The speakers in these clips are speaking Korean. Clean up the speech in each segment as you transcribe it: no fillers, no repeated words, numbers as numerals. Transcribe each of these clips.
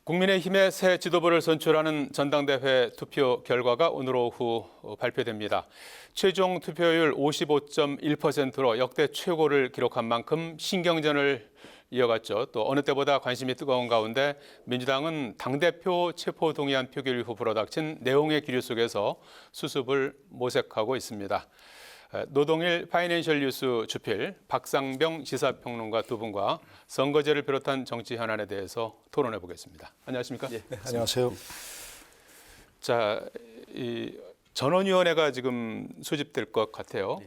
국민의힘의 새 지도부를 선출하는 전당대회 투표 결과가 오늘 오후 발표됩니다. 최종 투표율 55.1%로 역대 최고를 기록한 만큼 신경전을 이어갔죠. 또 어느 때보다 관심이 뜨거운 가운데 민주당은 당대표 체포동의안 표결 이후 불어닥친 내용의 기류 속에서 수습을 모색하고 있습니다. 노동일 파이낸셜 뉴스 주필 박상병 시사평론가 두 분과 선거제를 비롯한 정치 현안에 대해서 토론해 보겠습니다. 안녕하십니까? 네, 안녕하세요. 자, 이 전원위원회가 지금 소집될 것 같아요.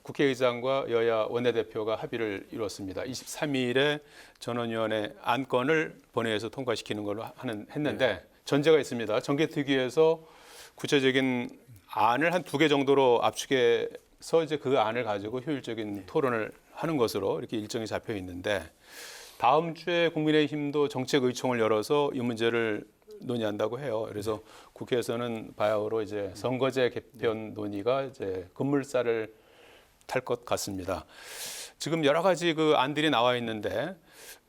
국회의장과 여야 원내대표가 합의를 이뤘습니다. 23일에 전원위원회 안건을 본회의에서 통과시키는 걸로 했는데 전제가 있습니다. 정개특위에서 구체적인 안을 한 2개 정도로 압축해서 이제 그 안을 가지고 효율적인 토론을 하는 것으로 이렇게 일정이 잡혀 있는데 다음 주에 국민의힘도 정책의총을 열어서 이 문제를 논의한다고 해요. 그래서 국회에서는 바야흐로 이제 선거제 개편 논의가 이제 급물살을 탈 것 같습니다. 지금 여러 가지 그 안들이 나와 있는데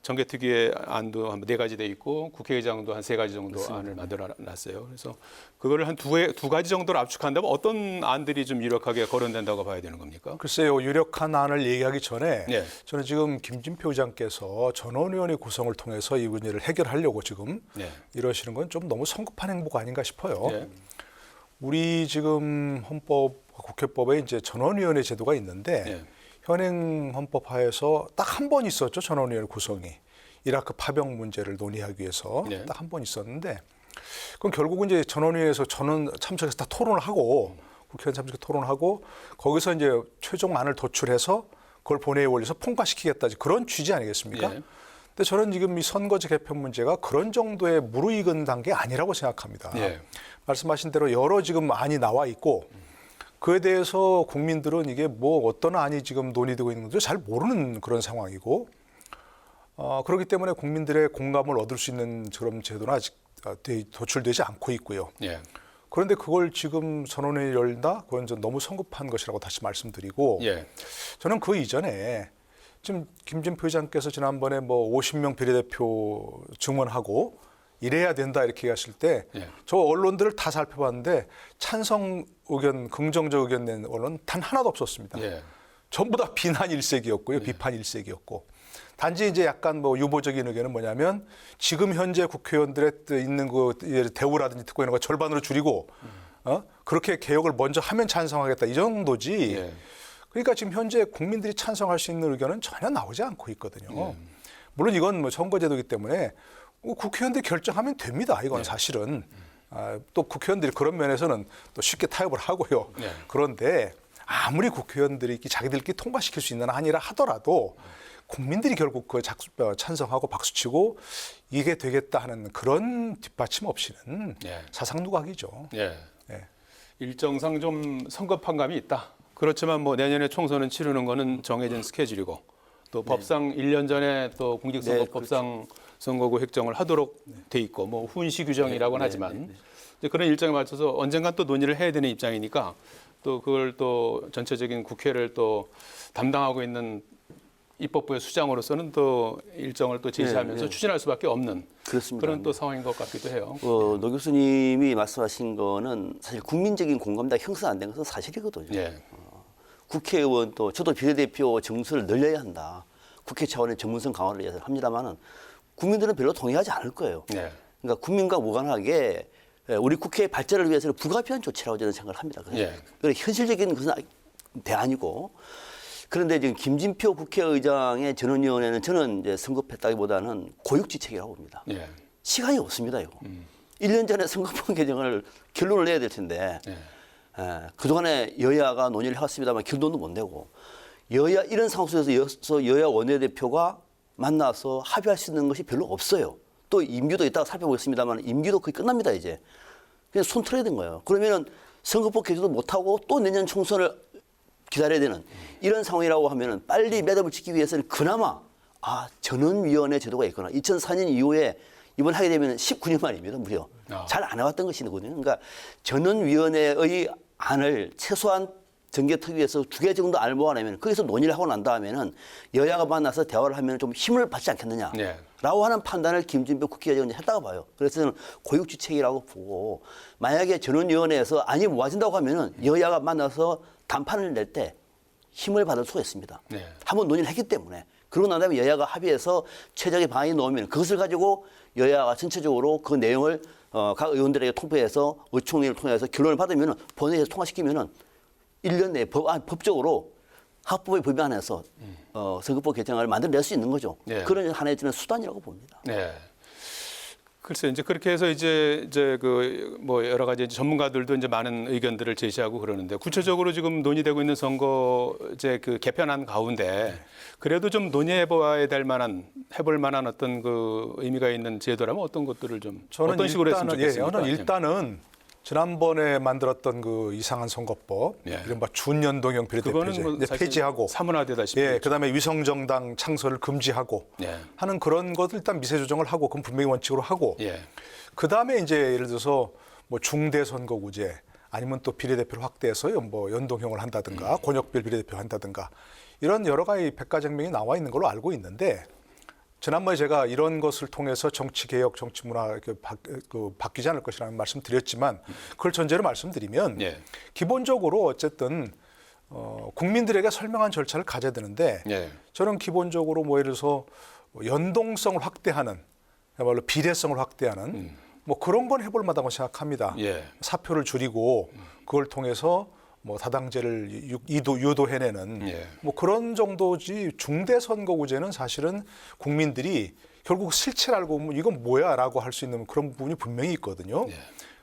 정개특위의 안도 한 4가지 돼 있고 국회의장도 한 3가지 정도 그렇습니다. 안을 만들어 놨어요. 그래서 그거를 한 두 가지 정도로 압축한다면 어떤 안들이 좀 유력하게 거론된다고 봐야 되는 겁니까? 글쎄요, 유력한 안을 얘기하기 전에 네. 저는 지금 김진표 의장께서 전원위원회 구성을 통해서 이 문제를 해결하려고 지금 이러시는 건 좀 너무 성급한 행보가 아닌가 싶어요. 네. 우리 지금 헌법, 국회법에 이제 전원위원회 제도가 있는데 네. 현행 헌법하에서 딱 한 번 있었죠. 전원위원회 구성이. 이라크 파병 문제를 논의하기 위해서 딱 한 번 있었는데 그럼 결국은 이제 전원위에서 전원 참석해서 다 토론을 하고 국회의원 참석해서 토론하고 거기서 이제 최종안을 도출해서 그걸 본회의에 올려서 통과시키겠다 그런 취지 아니겠습니까? 근데 저는 지금 이 선거제 개편 문제가 그런 정도의 무르익은 단계 아니라고 생각합니다. 말씀하신 대로 여러 지금 안이 나와 있고 그에 대해서 국민들은 이게 뭐 어떤 안이 지금 논의되고 있는 건지 잘 모르는 그런 상황이고 그렇기 때문에 국민들의 공감을 얻을 수 있는 그런 제도는 아직 도출되지 않고 있고요. 그런데 그걸 지금 전원회의 열다? 그건 좀 너무 성급한 것이라고 다시 말씀드리고 저는 그 이전에 지금 김진표 의장께서 지난번에 뭐 50명 비례대표 증원하고 이래야 된다 이렇게 하실 때 저 언론들을 다 살펴봤는데 찬성 의견, 긍정적 의견 낸 언론 단 하나도 없었습니다. 전부 다 비난 일색이었고요. 비판 일색이었고. 단지 이제 약간 뭐 유보적인 의견은 뭐냐면 지금 현재 국회의원들의 있는 그 대우라든지 듣고 있는 거 절반으로 줄이고 그렇게 개혁을 먼저 하면 찬성하겠다 이 정도지. 그러니까 지금 현재 국민들이 찬성할 수 있는 의견은 전혀 나오지 않고 있거든요. 물론 이건 뭐 선거제도이기 때문에 국회의원들이 결정하면 됩니다. 이건 사실은. 또 국회의원들이 그런 면에서는 또 쉽게 타협을 하고요. 그런데 아무리 국회의원들이 자기들끼리 통과시킬 수 있는 안이라 하더라도 국민들이 결국 그 찬성하고 박수치고 이게 되겠다 하는 그런 뒷받침 없이는 사상누각이죠. 일정상 좀 성급한 감이 있다. 그렇지만 뭐 내년에 총선은 치르는 거는 정해진 스케줄이고 또 법상 1년 전에 또 공직선거법상 선거구 획정을 하도록 돼 있고 뭐 훈시 규정이라고는 하지만 이제 그런 일정에 맞춰서 언젠간 또 논의를 해야 되는 입장이니까 또 그걸 또 전체적인 국회를 또 담당하고 있는 입법부의 수장으로서는 또 일정을 또 제시하면서 추진할 수밖에 없는 그런 또 상황인 것 같기도 해요. 노 교수님이 말씀하신 거는 사실 국민적인 공감대가 형성 안 된 것은 사실이거든요. 국회의원 또 저도 비례대표 정수를 늘려야 한다. 국회 차원의 전문성 강화를 위해서 합니다만은 국민들은 별로 동의하지 않을 거예요. 그러니까 국민과 무관하게 우리 국회의 발전을 위해서는 불가피한 조치라고 저는 생각을 합니다. 그래서 현실적인 것은 대안이고 그런데 지금 김진표 국회의장의 전원위원회는 저는 이제 성급했다기보다는 고육지책이라고 봅니다. 시간이 없습니다, 이거. 1년 전에 선거법 개정을 결론을 내야 될 텐데 그동안에 여야가 논의를 해왔습니다만 결론도 못 내고 여야 이런 상황 속에서 여야 원내대표가 만나서 합의할 수 있는 것이 별로 없어요. 또 임기도 있다가 살펴보겠습니다만 임기도 거의 끝납니다, 이제. 그냥 손 틀어야 된 거예요. 그러면은 선거법 개정도 못하고 또 내년 총선을 기다려야 되는 이런 상황이라고 하면은 빨리 매듭을 짓기 위해서는 그나마 전원위원회 제도가 있구나. 2004년 이후에 이번 하게 되면 19년 만입니다, 무려. 잘 안 해왔던 것이거든요. 그러니까 전원위원회의 안을 최소한 정개특위에서 2개 정도 안을 모아내면 거기서 논의를 하고 난 다음에는 여야가 만나서 대화를 하면 좀 힘을 받지 않겠느냐. 네. 라고 하는 판단을 김진표 국회의장이 했다고 봐요. 그래서 저는 고육지책이라고 보고 만약에 전원위원회에서 안이 모아진다고 하면은 여야가 만나서 담판을 낼 때 힘을 받을 수가 있습니다. 네. 한번 논의를 했기 때문에. 그러고 난 다음에 여야가 합의해서 최적의 방안이 나오면 그것을 가지고 여야가 전체적으로 그 내용을 각 의원들에게 통보해서 의총회를 통해서 결론을 받으면 본회의에서 통과시키면은 1년 내에 법적으로 합법에 법안해서 선거법 개정을 만들어낼 수 있는 거죠. 네. 그런 하나의 저는 수단이라고 봅니다. 네. 글쎄 이제 그렇게 해서 이제 그 뭐 여러 가지 이제 전문가들도 이제 많은 의견들을 제시하고 그러는데 구체적으로 지금 논의되고 있는 선거제 그 개편안 가운데 그래도 좀 논의해봐야 될 만한 해볼 만한 어떤 그 의미가 있는 제도라면 어떤 것들을 좀 어떤 식으로 했으면 좋겠습니까? 저는 일단은 지난번에 만들었던 그 이상한 선거법, 예. 이른바 준연동형 비례대표제 뭐 사실 폐지하고, 사문화되다시피 그다음에 위성정당 창설을 금지하고 예. 하는 그런 것들 일단 미세 조정을 하고, 그건 분명히 원칙으로 하고, 예. 그다음에 이제 예를 들어서 뭐 중대 선거구제 아니면 또 비례대표를 확대해서 뭐 연동형을 한다든가 권역별 비례대표 한다든가 이런 여러 가지 백과쟁명이 나와 있는 걸로 알고 있는데. 지난번에 제가 이런 것을 통해서 정치개혁, 정치문화 바뀌지 않을 것이라는 말씀 드렸지만 그걸 전제로 말씀드리면 예. 기본적으로 어쨌든 국민들에게 설명한 절차를 가져야 되는데 예. 저는 기본적으로 뭐 예를 들어서 연동성을 확대하는 그야말로 비례성을 확대하는 뭐 그런 건 해볼 마다고 생각합니다. 예. 사표를 줄이고 그걸 통해서 뭐 다당제를 유도해내는 예. 뭐 그런 정도지 중대 선거구제는 사실은 국민들이 결국 실체를 알고 보면 이건 뭐야라고 할 수 있는 그런 부분이 분명히 있거든요. 예.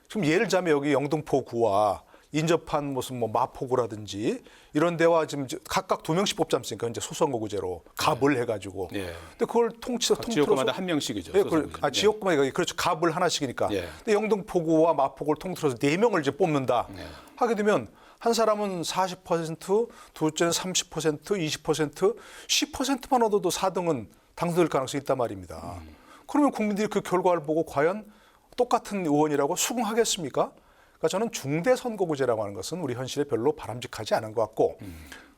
지금 예를 들자면 여기 영등포구와 인접한 무슨 뭐 마포구라든지 이런 데와 지금 각각 2명씩 뽑지 않습니까? 이제 소선거구제로 갑을 해가지고. 예. 근데 그걸 통틀어서 지역구마다 한 명씩이죠. 예, 지역구마다 그렇죠. 갑을 하나씩이니까. 예. 근데 영등포구와 마포구를 통틀어서 4명을 이제 뽑는다. 예. 하게 되면 한 사람은 40%, 둘째는 30%, 20%, 10%만 얻어도 4등은 당선될 가능성이 있단 말입니다. 그러면 국민들이 그 결과를 보고 과연 똑같은 의원이라고 수긍하겠습니까? 그러니까 저는 중대 선거구제라고 하는 것은 우리 현실에 별로 바람직하지 않은 것 같고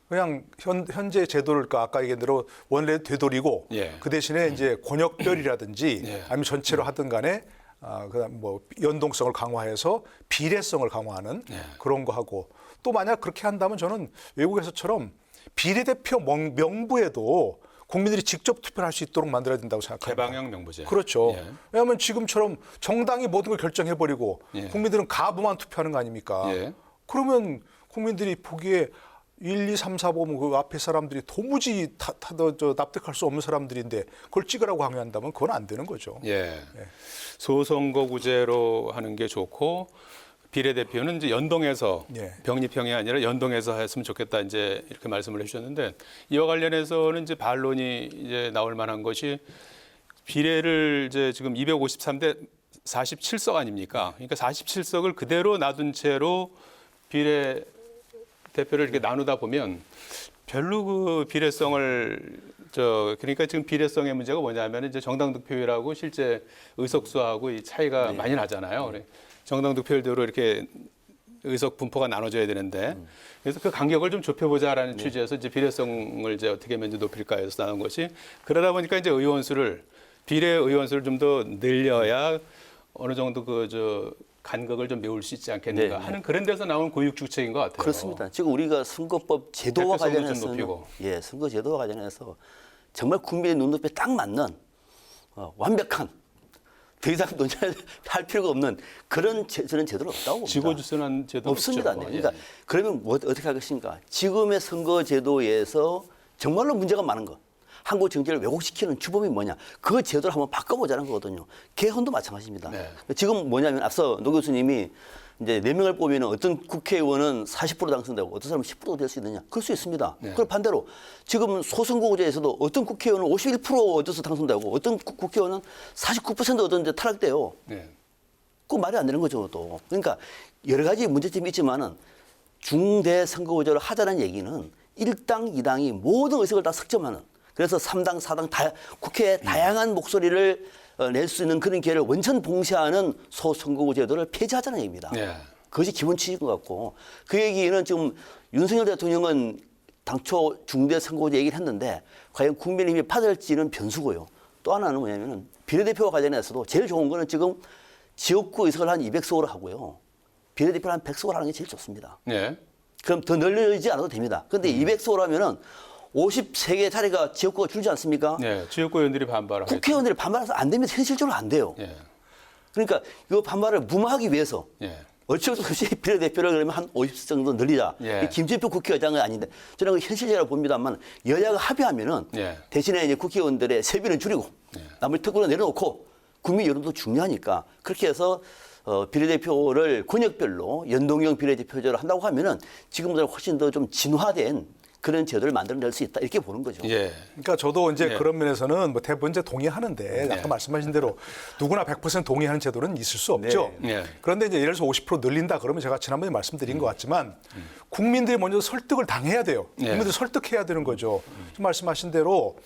그냥 현재 제도를 아까 얘기한 대로 원래 되돌리고 예. 그 대신에 이제 권역별이라든지 예. 아니면 전체로 하든 간에 그다음 뭐 연동성을 강화해서 비례성을 강화하는 예. 그런 거 하고 또 만약 그렇게 한다면 저는 외국에서처럼 비례대표 명부에도 국민들이 직접 투표할 수 있도록 만들어야 된다고 생각합니다. 개방형 명부제. 그렇죠. 예. 왜냐하면 지금처럼 정당이 모든 걸 결정해버리고 예. 국민들은 가부만 투표하는 거 아닙니까? 예. 그러면 국민들이 보기에 1, 2, 3, 4 보면 그 앞에 사람들이 도무지 납득할 수 없는 사람들인데 그걸 찍으라고 강요한다면 그건 안 되는 거죠. 예. 소선거구제로 하는 게 좋고 비례대표는 이제 연동해서 예. 병립형이 아니라 연동해서 했으면 좋겠다 이제 이렇게 말씀을 해주셨는데 이와 관련해서는 이제 반론이 이제 나올 만한 것이 비례를 이제 지금 253대 47석 아닙니까? 그러니까 47석을 그대로 놔둔 채로 비례 대표를 이렇게 나누다 보면 별로 그 비례성을 그러니까 지금 비례성의 문제가 뭐냐면 이제 정당 득표율하고 실제 의석수하고 이 차이가 많이 나잖아요. 정당 득표율대로 이렇게 의석 분포가 나눠져야 되는데 그래서 그 간격을 좀 좁혀보자라는 취지에서 이제 비례성을 이제 어떻게 하면 이제 높일까 해서 나눈 것이 그러다 보니까 이제 비례 의원수를 좀 더 늘려야 어느 정도 간격을 좀 메울 수 있지 않겠는가 하는 그런 데서 나온 고육주책인 것 같아요. 그렇습니다. 지금 우리가 선거법 제도와 관련해서는 선거 제도와 관련해서 정말 국민의 눈높이에 딱 맞는 완벽한 더 이상 논의할 필요가 없는 그런 저는 제도는 없다고 봅니다. 지고지선한 제도 없습니다. 없죠. 그러니까 그러면 어떻게 할 것인가? 지금의 선거 제도에서 정말로 문제가 많은 것. 한국 정치를 왜곡시키는 주범이 뭐냐? 그 제도를 한번 바꿔보자는 거거든요. 개헌도 마찬가지입니다. 네. 지금 뭐냐면 앞서 노 교수님이 이제 4명을 뽑으면 어떤 국회의원은 40% 당선되고 어떤 사람은 10% 될 수 있느냐? 그럴 수 있습니다. 네. 그걸 반대로 지금 소선거구제에서도 어떤 국회의원은 51% 얻어서 당선되고 어떤 국회의원은 49% 얻었는데 탈락돼요. 네. 그거 말이 안 되는 거죠, 또. 그러니까 여러 가지 문제점이 있지만은 중대 선거구제를 하자는 얘기는 1당, 2당이 모든 의석을 다 석점하는 그래서 3당, 4당 국회에 다양한 목소리를 낼 수 있는 그런 기회를 원천 봉쇄하는 소선거구 제도를 폐지하자는 얘기입니다. 네. 그것이 기본 취지인 것 같고 그 얘기는 지금 윤석열 대통령은 당초 중대 선거제 얘기를 했는데 과연 국민의힘이 받을지는 변수고요. 또 하나는 뭐냐면은 비례대표 관련해서도 제일 좋은 거는 지금 지역구 의석을 한 200석으로 하고요. 비례대표를 한 100석으로 하는 게 제일 좋습니다. 네. 그럼 더 늘리지 않아도 됩니다. 그런데 200석으로 하면은 53개 자리가 지역구가 줄지 않습니까? 네. 지역구 의원들이 반발하고 국회의원들이 반발해서 안 되면 현실적으로 안 돼요. 예. 그러니까 이 반발을 무마하기 위해서 예. 어쩔 수 없이 비례대표를 그러면 한 50석 정도 늘리자. 예. 김진표 국회의장은 아닌데 저는 그 현실적이라고 봅니다만 여야가 합의하면은 예. 대신에 이제 국회의원들의 세비는 줄이고 나머지 특권을 내려놓고 국민 여론도 중요하니까 그렇게 해서 비례대표를 권역별로 연동형 비례대표제를 한다고 하면은 지금보다 훨씬 더 좀 진화된 그런 제도를 만들어낼 수 있다 이렇게 보는 거죠. 예. 그러니까 저도 이제 예. 그런 면에서는 뭐 대부분 이제 동의하는데 아까 말씀하신 대로 누구나 100% 동의하는 제도는 있을 수 없죠. 네. 그런데 이제 예를 들어서 50% 늘린다 그러면 제가 지난번에 말씀드린 것 같지만 국민들이 먼저 설득을 당해야 돼요. 국민들 설득해야 되는 거죠. 지금 말씀하신 대로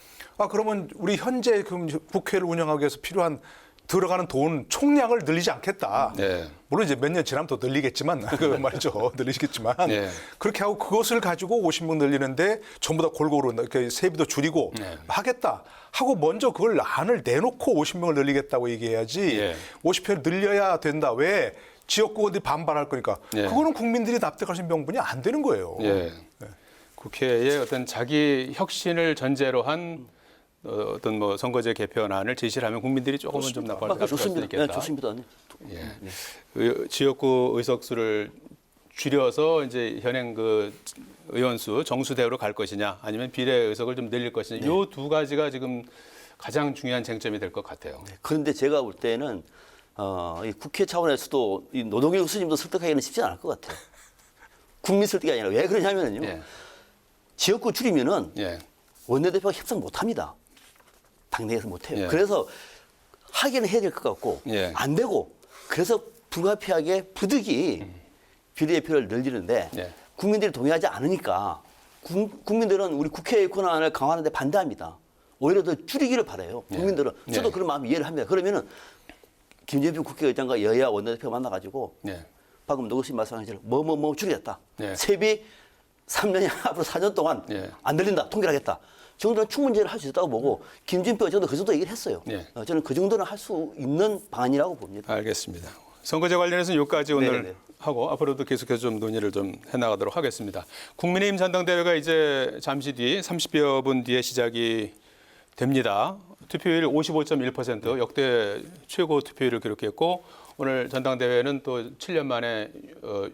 그러면 우리 현재 국회를 운영하기 위해서 필요한 들어가는 돈 총량을 늘리지 않겠다. 네. 물론 이제 몇 년 지나면 더 늘리겠지만 그 말이죠. 늘리시겠지만 네. 그렇게 하고 그것을 가지고 50명 늘리는데 전부 다 골고루 이렇게 세비도 줄이고 하겠다 하고 먼저 그걸 안을 내놓고 50명을 늘리겠다고 얘기해야지 50표를 늘려야 된다. 왜? 지역구원들이 반발할 거니까 그거는 국민들이 납득할 수 있는 명분이 안 되는 거예요. 예. 국회의 어떤 자기 혁신을 전제로 한 어떤 뭐 선거제 개편안을 제시를 하면 국민들이 조금은 좀 납득할 수 있겠다. 네, 좋습니다. 예. 지역구 의석수를 줄여서 이제 현행 그 의원수 정수대로 갈 것이냐, 아니면 비례 의석을 좀 늘릴 것이냐, 요 두 가지가 지금 가장 중요한 쟁점이 될 것 같아요. 그런데 제가 볼 때는 이 국회 차원에서도 이 노동일 교수님도 설득하기는 쉽지 않을 것 같아요. 국민 설득이 아니라 왜 그러냐면요. 지역구 줄이면은 원내대표가 협상 못합니다. 당내에서 못해요. 그래서 하기는 해야 될 것 같고 안 되고 그래서 불가피하게 부득이 비례대표를 늘리는데 국민들이 동의하지 않으니까 국민들은 우리 국회의 권한을 강화하는 데 반대합니다. 오히려 더 줄이기를 바라요. 국민들은. 저도 그런 마음 이해를 합니다. 그러면은 김진표 국회의장과 여야 원내대표가 만나가지고 방금 노구씨 말씀하신 대로 뭐 줄이겠다. 세비 3년이 앞으로 4년 동안 안 늘린다. 통일하겠다. 저 정도는 충분히 할 수 있다고 보고 김진표 저도 그 정도 얘기를 했어요. 저는 그 정도는 할 수 있는 방안이라고 봅니다. 알겠습니다. 선거제 관련해서는 여기까지 오늘 하고 앞으로도 계속해서 좀 논의를 좀 해나가도록 하겠습니다. 국민의힘 전당대회가 이제 잠시 뒤 30여 분 뒤에 시작이 됩니다. 투표율 55.1% 역대 최고 투표율을 기록했고 오늘 전당대회는 또 7년 만에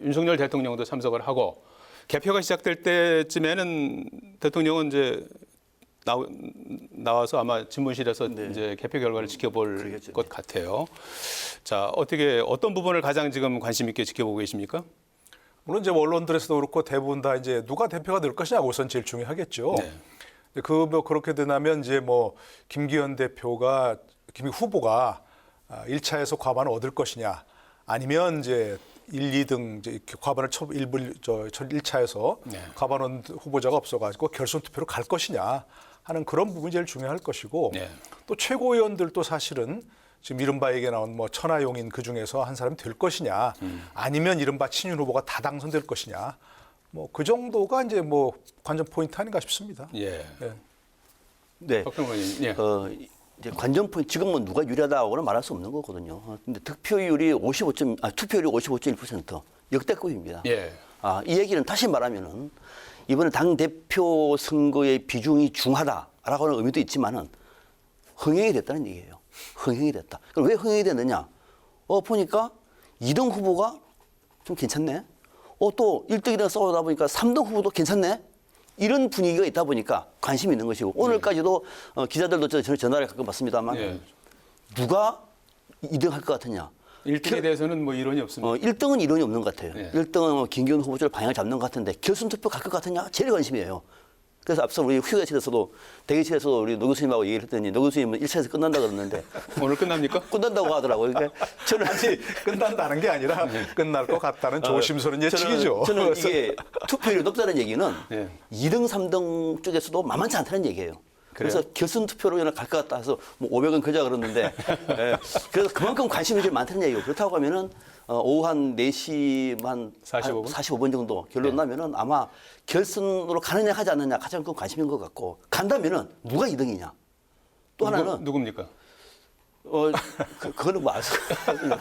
윤석열 대통령도 참석을 하고 개표가 시작될 때쯤에는 대통령은 이제 나와서 아마 집무실에서 이제 개표 결과를 지켜볼 것 같아요. 자, 어떤 부분을 가장 지금 관심 있게 지켜보고 계십니까? 물론 이제 언론들에서도 그렇고 대부분 다 이제 누가 대표가 될 것이냐 우선 제일 중요하겠죠. 그렇게 된다면 이제 뭐 김기현 후보가 1차에서 과반을 얻을 것이냐 아니면 이제 1, 2등 이제 과반을 1차에서 과반 후보자가 없어가지고 결선 투표로 갈 것이냐 하는 그런 부분이 제일 중요할 것이고 또 최고위원들도 사실은 지금 이른바 얘기 나온 뭐 천하용인 그 중에서 한 사람이 될 것이냐 아니면 이른바 친윤 후보가 다 당선될 것이냐 뭐 그 정도가 이제 뭐 관전 포인트 아닌가 싶습니다. 이제 관전 포인트 지금은 누가 유리하다고는 말할 수 없는 거거든요. 근데 투표율이 55.1% 역대급입니다. 이 얘기는 다시 말하면은 이번에 당 대표 선거의 비중이 중하다라고 하는 의미도 있지만은 흥행이 됐다는 얘기예요. 흥행이 됐다. 그럼 왜 흥행이 됐느냐? 보니까 2등 후보가 좀 괜찮네. 또 1등이랑 싸우다 보니까 3등 후보도 괜찮네. 이런 분위기가 있다 보니까 관심이 있는 것이고 오늘까지도 기자들도 전화를 가끔 받습니다만 누가 2등 할 것 같으냐. 1등에 대해서는 뭐 이론이 없습니다. 1등은 이론이 없는 것 같아요. 1등은 김기현 후보자를 방향을 잡는 것 같은데 결선 투표 갈 것 같으냐 제일 관심이에요. 그래서 앞서 우리 휴게실에서도 대기실에서도 우리 노 교수님하고 얘기를 했더니 노 교수님은 1차에서 끝난다 그러는데 오늘 끝납니까? 끝난다고 하더라고요. 그러니까 저는 아니 끝난다는 게 아니라 끝날 것 같다는 조심스러운 예측이죠. 저는 이게 투표율이 높다는 얘기는 2등, 3등 쪽에서도 만만치 않다는 얘기예요. 그래서 결선 투표로 갈 것 같다 해서 뭐 500원 거자 그러는데 예, 그래서 그만큼 관심이 좀 많다는 얘기고 그렇다고 하면은 오후 한 4시 한 45분 정도 결론 나면은 아마 결선으로 가느냐 하지 않느냐 가장 큰 관심인 것 같고 간다면은 누가 2등이냐 또 하나는 누굽니까? 그거는 뭐 알 수가 없어요.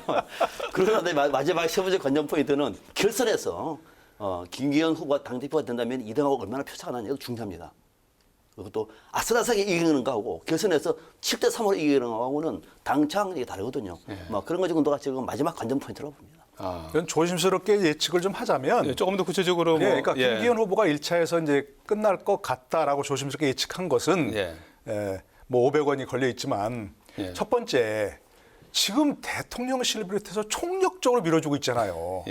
그러나 마지막 세 번째 관전 포인트는 결선에서 김기현 후보가 당대표가 된다면 2등하고 얼마나 표차가 나냐도 중요합니다. 그것도 아슬아슬하게 이기는 거하고 결선에서 7대 3으로 이기는 거하고는 당장 이게 다르거든요. 그런 거 정도가 지금 마지막 관전 포인트라고 봅니다. 그건 조심스럽게 예측을 좀 하자면 조금 더 구체적으로 그러니까 김기현 후보가 1차에서 이제 끝날 것 같다라고 조심스럽게 예측한 것은 뭐 500원이 걸려 있지만 첫 번째 지금 대통령실을 비롯해서 총력적으로 밀어주고 있잖아요.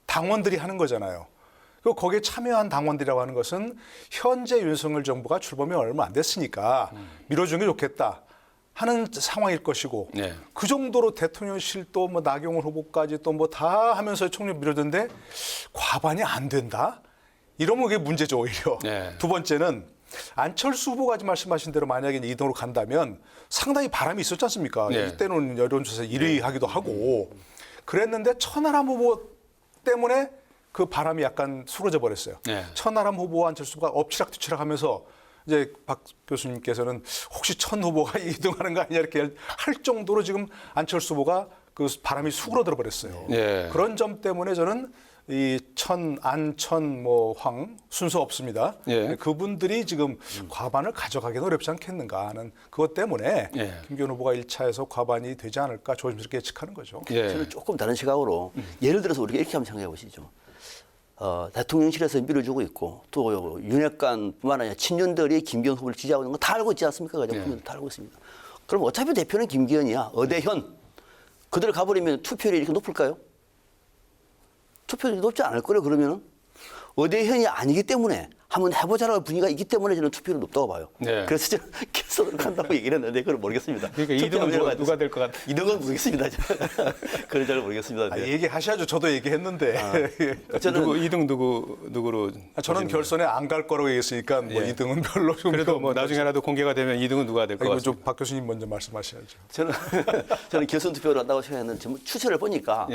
당원들이 하는 거잖아요. 그리고 거기에 참여한 당원들이라고 하는 것은 현재 윤석열 정부가 출범이 얼마 안 됐으니까 밀어주는 게 좋겠다 하는 상황일 것이고 그 정도로 대통령실 또 뭐 나경원 후보까지 또 뭐 다 하면서 총력 밀어주는데 과반이 안 된다? 이러면 그게 문제죠 오히려. 두 번째는 안철수 후보가 말씀하신 대로 만약에 2등으로 간다면 상당히 바람이 있었지 않습니까? 이때는 여론조사 1위 하기도 하고 그랬는데 천하람 후보 때문에 그 바람이 약간 수그러져 버렸어요. 천하람 후보와 안철수 후보가 엎치락뒤치락 하면서 이제 박 교수님께서는 혹시 천 후보가 2등하는 거 아니냐 이렇게 할 정도로 지금 안철수 후보가 그 바람이 수그러들어 버렸어요. 그런 점 때문에 저는 이 안천, 황 순서 없습니다. 그분들이 지금 과반을 가져가기는 어렵지 않겠는가 하는 그것 때문에 김기현 후보가 1차에서 과반이 되지 않을까 조심스럽게 예측하는 거죠. 저는 조금 다른 시각으로 예를 들어서 우리가 이렇게 한번 생각해 보시죠. 대통령실에서 밀어주고 있고 또 윤핵관뿐만 아니라 친윤들이 김기현 후보를 지지하고 있는 거 다 알고 있지 않습니까? 국민들 다 알고 있습니다. 그럼 어차피 대표는 김기현이야. 어대현. 그대로 가버리면 투표율이 이렇게 높을까요? 투표율이 높지 않을 거예요. 그러면은 어대현이 아니기 때문에 한번 해보자라는 분위기가 있기 때문에 저는 투표율이 높다고 봐요. 그래서 저는 결선으로 간다고 얘기를 했는데 그걸 모르겠습니다. 그러니까 2등은 누가 될 것 같아요? 2등은 모르겠습니다. 그건 잘 모르겠습니다. 얘기하셔야죠. 저도 얘기했는데. 저는 2등 누구로? 저는 결선에 안 갈 거라고 얘기했으니까 뭐 2등은 별로 좀 그래도 뭐 나중에라도 공개가 되면 2등은 누가 될 것 같습니다. 박 교수님 먼저 말씀하셔야죠. 저는 결선 투표를 한다고 생각했는데 추세를 보니까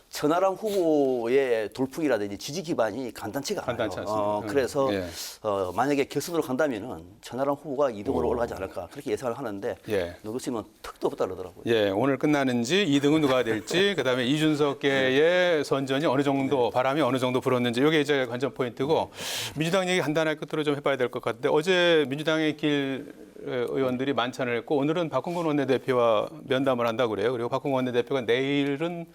천하람 후보의 돌풍이라든지 지지 기반이 간단치가 않아요. 간단치 않습니다. 그래서 만약에 결선으로 간다면은 천하람 후보가 2등으로 올라가지 않을까 그렇게 예상을 하는데 누구시면 턱도 없다 그러더라고요. 오늘 끝나는지 2등은 누가 될지 그다음에 이준석계의 선전이 어느 정도 바람이 어느 정도 불었는지 이게 이제 관전 포인트고 민주당 얘기 간단하게 끝으로 좀 해봐야 될 것 같은데 어제 민주당의 길 의원들이 만찬을 했고 오늘은 박홍근 원내대표와 면담을 한다고 그래요. 그리고 박홍근 원내대표가 내일은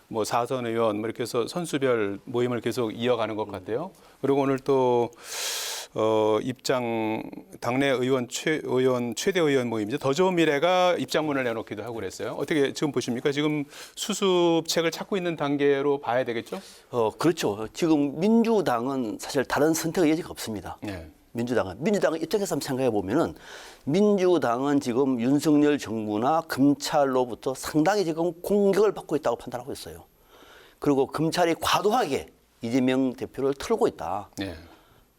뭐 사선 의원 뭐 이렇게 해서 선수별 모임을 계속 이어가는 것 같아요. 그리고 오늘 또 입장 당내 의원 최대 의원 모임이죠. 더 좋은 미래가 입장문을 내놓기도 하고 그랬어요. 어떻게 지금 보십니까? 지금 수습책을 찾고 있는 단계로 봐야 되겠죠? 그렇죠. 지금 민주당은 사실 다른 선택의 여지가 없습니다. 민주당은 입장에서 한번 생각해 보면은 민주당은 지금 윤석열 정부나 검찰로부터 상당히 지금 공격을 받고 있다고 판단하고 있어요. 그리고 검찰이 과도하게 이재명 대표를 털고 있다.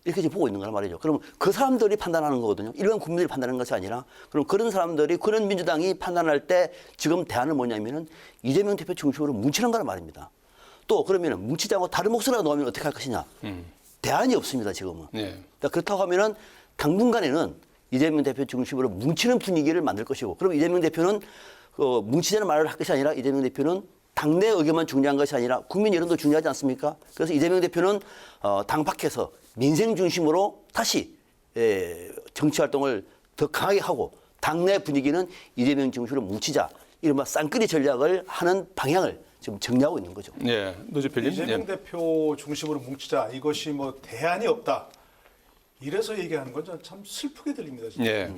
이렇게 지금 보고 있는 거란 말이죠. 그럼 그 사람들이 판단하는 거거든요. 일반 국민들이 판단하는 것이 아니라 그럼 그런 사람들이 그런 민주당이 판단할 때 지금 대안은 뭐냐면은 이재명 대표 중심으로 뭉치는 거란 말입니다. 또 그러면은 뭉치지 않고 다른 목소리가 나오면 어떻게 할 것이냐. 대안이 없습니다, 지금은. 그러니까 그렇다고 하면은 당분간에는 이재명 대표 중심으로 뭉치는 분위기를 만들 것이고, 그럼 이재명 대표는 뭉치자는 말을 할 것이 아니라 이재명 대표는 당내 의견만 중요한 것이 아니라 국민 여론도 중요하지 않습니까? 그래서 이재명 대표는 당 밖에서 민생 중심으로 다시 정치 활동을 더 강하게 하고 당내 분위기는 이재명 중심으로 뭉치자, 이른바 쌍끌이 전략을 하는 방향을 지금 정리하고 있는 거죠. 노주필님. 이재명 대표 중심으로 뭉치자 이것이 뭐 대안이 없다. 이래서 얘기하는 건 참 슬프게 들립니다. 진짜.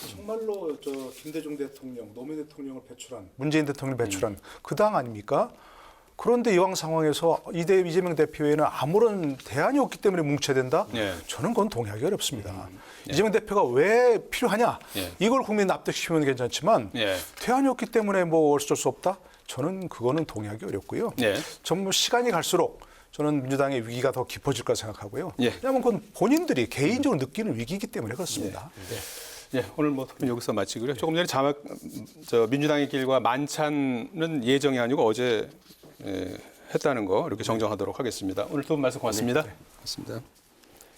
정말로 김대중 대통령, 노무현 대통령을 배출한 문재인 대통령을 배출한 그 당 아닙니까? 그런데 이왕 상황에서 이재명 대표에는 아무런 대안이 없기 때문에 뭉쳐야 된다? 저는 그건 동의하기 어렵습니다. 이재명 대표가 왜 필요하냐? 이걸 국민 납득시키면 괜찮지만 대안이 없기 때문에 뭐 어쩔 수 없다? 저는 그거는 동의하기 어렵고요. 전부 시간이 갈수록 저는 민주당의 위기가 더 깊어질 거라 생각하고요. 왜냐하면 그건 본인들이 개인적으로 느끼는 위기이기 때문에 그렇습니다. 예, 오늘 뭐 여기서 마치고요. 조금 전에 민주당의 길과 만찬은 예정이 아니고 어제 했다는 거 이렇게 정정하도록 하겠습니다. 오늘 두 분 말씀 고맙습니다. 네. 고맙습니다.